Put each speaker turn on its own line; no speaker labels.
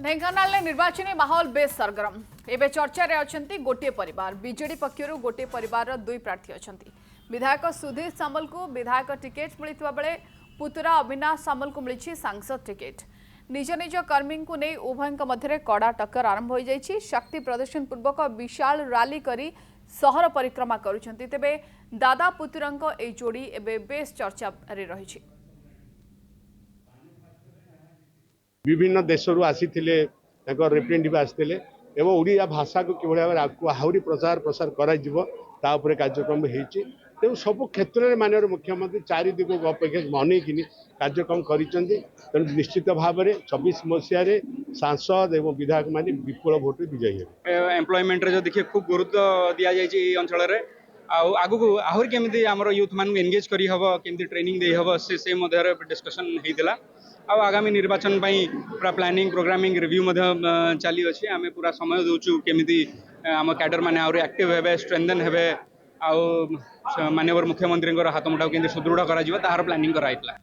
ढेंकानाल निर्वाचन माहौल बेस सरगरम एवं चर्चा अच्छा गोटे परिवार बीजेडी पक्षर गोटे परिवार दुई प्रार्थी अच्छा विधायक सुधीर सामल को विधायक टिकेट मिलता बेले पुतुरा अविनाश सामल को मिली सांसद टिकेट निज निज कर्मी को नहीं उभय मध्य कड़ा टक्कर आरंभ हो जाइए। शक्ति प्रदर्शन पूर्वक विशाल रैली करी सहर परिक्रमा करुछंती तेबे दादा पुतुरा ए जोड़ी एवं बेस चर्चा रही।
विभिन्न देशरू आसी रिप्रेजेंटेटिव आसते एवं ओडिया भाषा को किभली भाव आहरी प्रचार प्रसार कर कार्यक्रम होती तेणु सब क्षेत्र में माननीय मुख्यमंत्री चारि दिग अपेक्षा अनेक कार्यक्रम कर निश्चित भाव में 24 मसीह सांसद एवं विधायक मान विपुल भोट विजयी है।
एम्प्लॉयमेंट रे जो देखिए खूब गुरुत्व दिया जाए अंचल आगु आहरी केमी आम यूथ मान एंगेज करी हबो केमी ट्रेनिंग दे हबो से मध्य डिस्कशन होता आगामी निर्वाचन पूरा प्लानिंग प्रोग्रामिंग रिव्यू चली अच्छी आम पूरा समय दूचु केमी आम कैडर मैंने आहरी एक्टिव हे स्ट्रेंथन हे माननीय मुख्यमंत्री हाथ मुठा सुदृढ़ कर प्लानिंग कराइला।